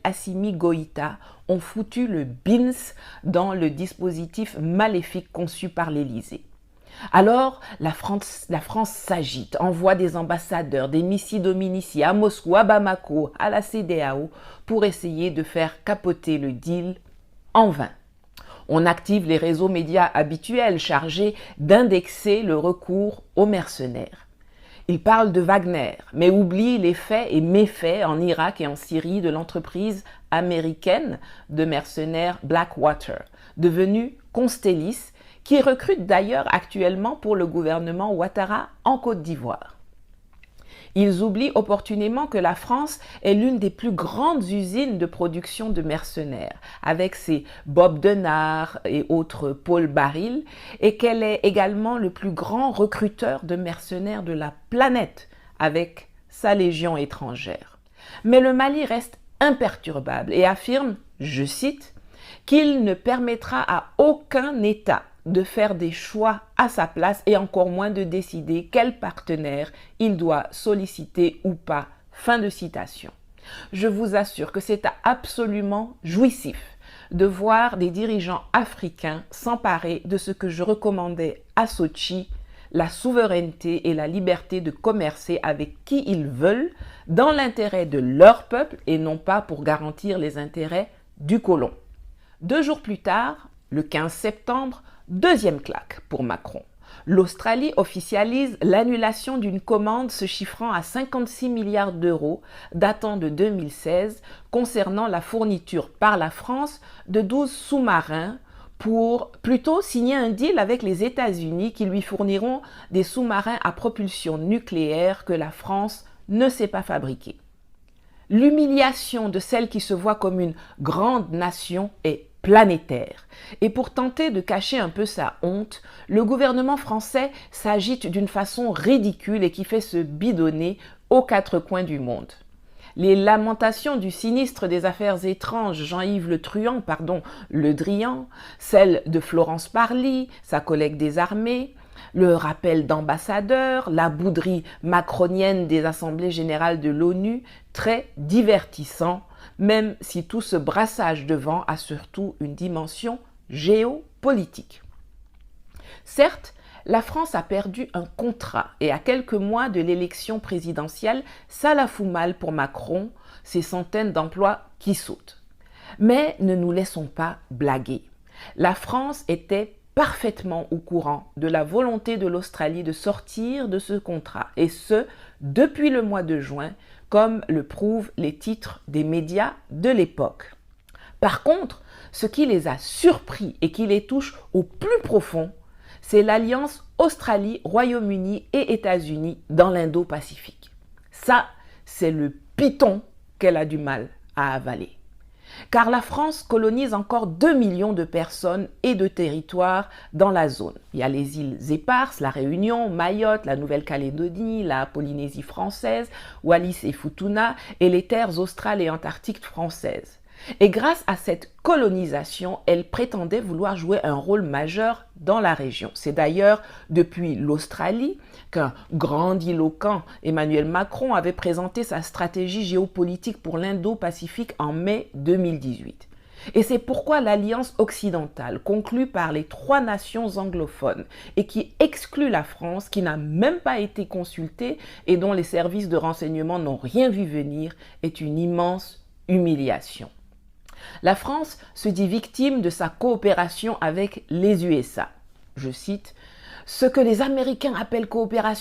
Assimi Goïta ont foutu le bins dans le dispositif maléfique conçu par l'Élysée. Alors, la France s'agite, envoie des ambassadeurs, des missi dominici à Moscou, à Bamako, à la CEDEAO pour essayer de faire capoter le deal en vain. On active les réseaux médias habituels chargés d'indexer le recours aux mercenaires. Ils parlent de Wagner, mais oublient les faits et méfaits en Irak et en Syrie de l'entreprise américaine de mercenaires Blackwater, devenue Constellis, qui recrute d'ailleurs actuellement pour le gouvernement Ouattara en Côte d'Ivoire. Ils oublient opportunément que la France est l'une des plus grandes usines de production de mercenaires, avec ses Bob Denard et autres Paul Baril, et qu'elle est également le plus grand recruteur de mercenaires de la planète, avec sa légion étrangère. Mais le Mali reste imperturbable et affirme, je cite, qu'il ne permettra à aucun État de faire des choix à sa place et encore moins de décider quel partenaire il doit solliciter ou pas. Fin de citation. Je vous assure que c'est absolument jouissif de voir des dirigeants africains s'emparer de ce que je recommandais à Sochi, la souveraineté et la liberté de commercer avec qui ils veulent dans l'intérêt de leur peuple et non pas pour garantir les intérêts du colon. 2 jours plus tard, le 15 septembre, deuxième claque pour Macron. L'Australie officialise l'annulation d'une commande se chiffrant à 56 milliards d'euros datant de 2016 concernant la fourniture par la France de 12 sous-marins pour plutôt signer un deal avec les États-Unis qui lui fourniront des sous-marins à propulsion nucléaire que la France ne sait pas fabriquer. L'humiliation de celle qui se voit comme une grande nation est planétaire. Et pour tenter de cacher un peu sa honte, le gouvernement français s'agite d'une façon ridicule et qui fait se bidonner aux 4 coins du monde. Les lamentations du sinistre des affaires étranges Jean-Yves Le Drian, celles de Florence Parly, sa collègue des armées, le rappel d'ambassadeurs, la bouderie macronienne des assemblées générales de l'ONU, très divertissant, même si tout ce brassage de vent a surtout une dimension géopolitique. Certes, la France a perdu un contrat et à quelques mois de l'élection présidentielle, ça la fout mal pour Macron, ces centaines d'emplois qui sautent. Mais ne nous laissons pas blaguer. La France était parfaitement au courant de la volonté de l'Australie de sortir de ce contrat, et ce, depuis le mois de juin, comme le prouvent les titres des médias de l'époque. Par contre, ce qui les a surpris et qui les touche au plus profond, c'est l'alliance Australie, Royaume-Uni et États-Unis dans l'Indo-Pacifique. Ça, c'est le python qu'elle a du mal à avaler. Car la France colonise encore 2 millions de personnes et de territoires dans la zone. Il y a les îles éparses, la Réunion, Mayotte, la Nouvelle-Calédonie, la Polynésie française, Wallis et Futuna et les terres australes et antarctiques françaises. Et grâce à cette colonisation, elle prétendait vouloir jouer un rôle majeur dans la région. C'est d'ailleurs depuis l'Australie qu'un grandiloquent Emmanuel Macron avait présenté sa stratégie géopolitique pour l'Indo-Pacifique en mai 2018. Et c'est pourquoi l'alliance occidentale, conclue par les 3 nations anglophones et qui exclut la France, qui n'a même pas été consultée et dont les services de renseignement n'ont rien vu venir, est une immense humiliation. La France se dit victime de sa coopération avec les USA. Je cite, « Ce que les Américains appellent coopération